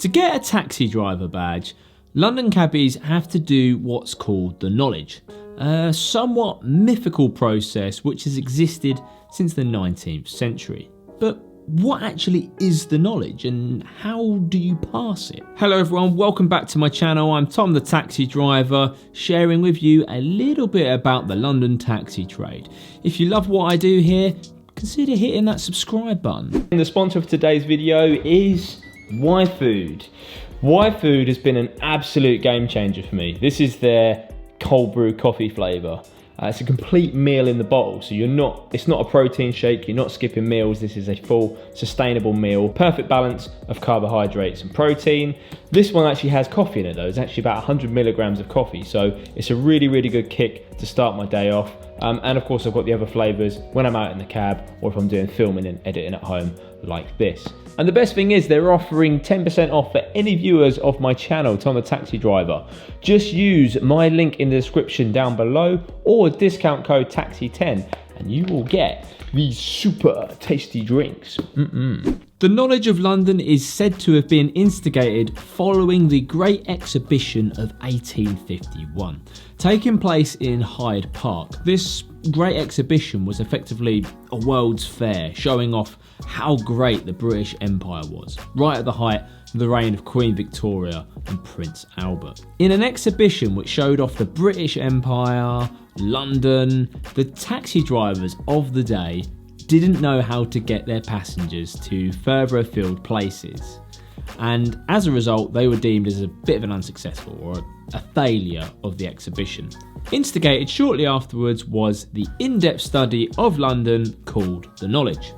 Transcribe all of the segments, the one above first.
To get a taxi driver badge, London cabbies have to do what's called the knowledge, a somewhat mythical process which has existed since the 19th century. But what actually is the knowledge and how do you pass it? Hello everyone, welcome back to my channel. I'm Tom the taxi driver, sharing with you a little bit about the London taxi trade. If you love what I do here, consider hitting that subscribe button. And the sponsor of today's video is YFood. YFood has been an absolute game changer for me. This is their cold brew coffee flavour. It's a complete meal in the bottle, so it's not a protein shake, you're not skipping meals. This is a full sustainable meal, perfect balance of carbohydrates and protein. This one actually has coffee in it though. It's actually about 100 milligrams of coffee, so it's a really good kick to start my day off. And of course I've got the other flavours when I'm out in the cab or if I'm doing filming and editing at home like this. And the best thing is they're offering 10% off for any viewers of my channel, Tom the Taxi Driver. Just use my link in the description down below or discount code TAXI10 and you will get these super tasty drinks. The knowledge of London is said to have been instigated following the Great Exhibition of 1851, taking place in Hyde Park. This Great Exhibition was effectively a world's fair, showing off how great the British Empire was, right at the height of the reign of Queen Victoria and Prince Albert. In an exhibition which showed off the British Empire, London, the taxi drivers of the day didn't know how to get their passengers to further afield places. And as a result, they were deemed as a bit of an unsuccessful or a failure of the exhibition. Instigated shortly afterwards was the in-depth study of London called The Knowledge.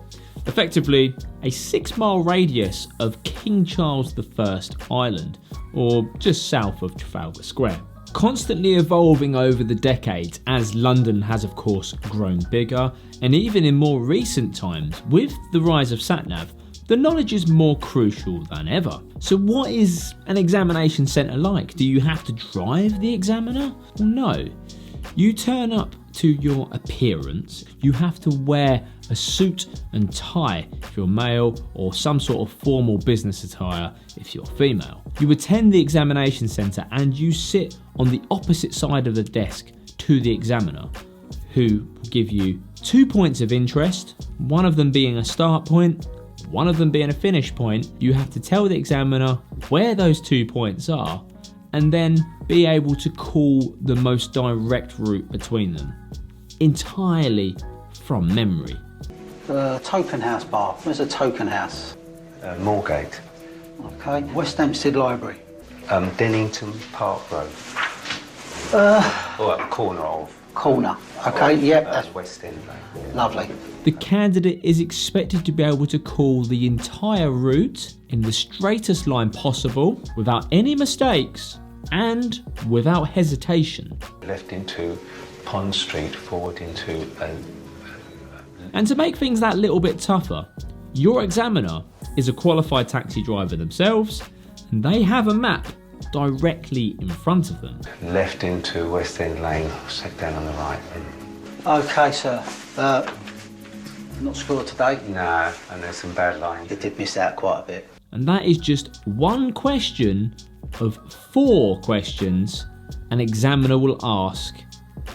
Effectively, a 6-mile radius of King Charles I Island, or just south of Trafalgar Square. Constantly evolving over the decades as London has of course grown bigger, and even in more recent times with the rise of sat-nav, the knowledge is more crucial than ever. So what is an examination centre like? Do you have to drive the examiner? Well, no. You turn up to your appearance, you have to wear a suit and tie if you're male or some sort of formal business attire if you're female. You attend the examination centre and you sit on the opposite side of the desk to the examiner, who will give you 2 points of interest, one of them being a start point, one of them being a finish point. You have to tell the examiner where those 2 points are and then be able to call the most direct route between them, entirely from memory. Token House bar. Where's a Token House? Moorgate. Okay. West Hampstead Library. Dennington Park Road. Or corner of. Corner. Okay, yep. That's West End. Lovely. The candidate is expected to be able to call the entire route in the straightest line possible, without any mistakes and without hesitation. Left into Pond Street, forward into... And to make things that little bit tougher, your examiner is a qualified taxi driver themselves, and they have a map directly in front of them. Left into West End Lane, set down on the right. Okay, sir. Not scored today? No, and there's some bad lines. You did miss out quite a bit. And that is just one question of 4 questions an examiner will ask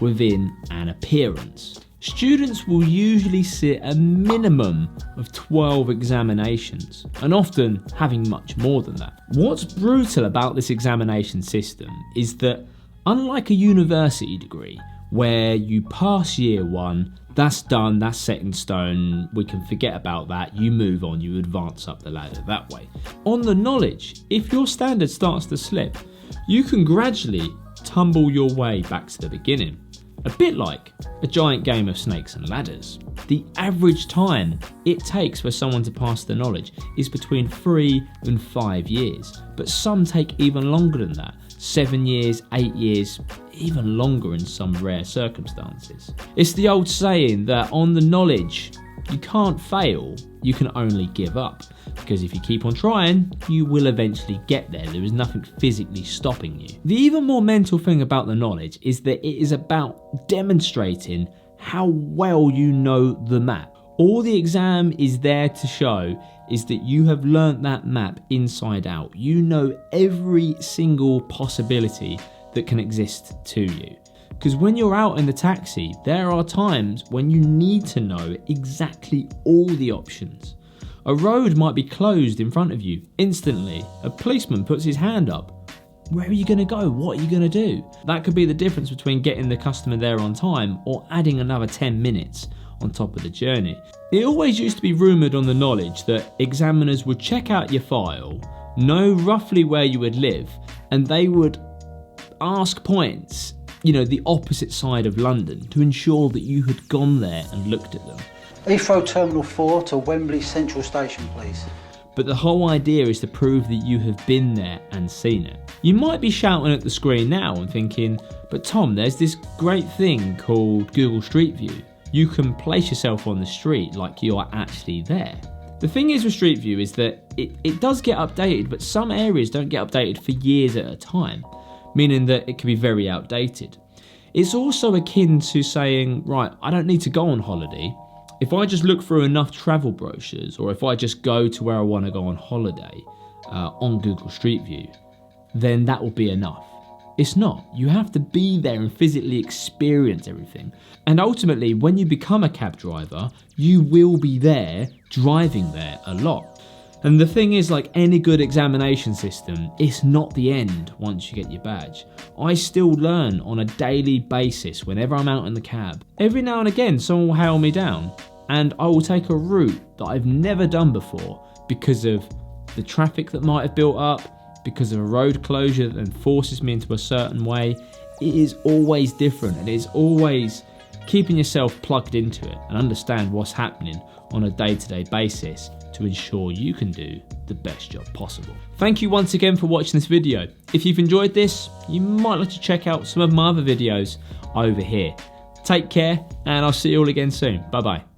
within an appearance. Students will usually sit a minimum of 12 examinations, and often having much more than that. What's brutal about this examination system is that, unlike a university degree, where you pass year 1, that's done, that's set in stone, we can forget about that, you move on, you advance up the ladder that way. On the knowledge, if your standard starts to slip, you can gradually tumble your way back to the beginning. A bit like a giant game of snakes and ladders. The average time it takes for someone to pass the knowledge is between 3 and 5 years, but some take even longer than that, 7 years, 8 years, even longer in some rare circumstances. It's the old saying that on the knowledge, you can't fail, you can only give up. Because if you keep on trying, you will eventually get there. There is nothing physically stopping you. The even more mental thing about the knowledge is that it is about demonstrating how well you know the map. All the exam is there to show is that you have learnt that map inside out. You know every single possibility that can exist to you. Because when you're out in the taxi, there are times when you need to know exactly all the options. A road might be closed in front of you instantly. A policeman puts his hand up. Where are you going to go? What are you going to do? That could be the difference between getting the customer there on time or adding another 10 minutes on top of the journey. It always used to be rumoured on the knowledge that examiners would check out your file, know roughly where you would live, and they would ask points, the opposite side of London, to ensure that you had gone there and looked at them. Heathrow Terminal 4 to Wembley Central Station, please. But the whole idea is to prove that you have been there and seen it. You might be shouting at the screen now and thinking, but Tom, there's this great thing called Google Street View. You can place yourself on the street like you are actually there. The thing is with Street View is that it does get updated, but some areas don't get updated for years at a time, meaning that it can be very outdated. It's also akin to saying, right, I don't need to go on holiday. If I just look through enough travel brochures, or if I just go to where I want to go on holiday on Google Street View, then that will be enough. It's not. You have to be there and physically experience everything. And ultimately, when you become a cab driver, you will be there, driving there a lot. And the thing is, like any good examination system, it's not the end once you get your badge. I still learn on a daily basis whenever I'm out in the cab. Every now and again, someone will hail me down, and I will take a route that I've never done before because of the traffic that might have built up, because of a road closure that then forces me into a certain way. It is always different, and it is always keeping yourself plugged into it and understand what's happening on a day-to-day basis to ensure you can do the best job possible. Thank you once again for watching this video. If you've enjoyed this, you might like to check out some of my other videos over here. Take care, and I'll see you all again soon. Bye bye.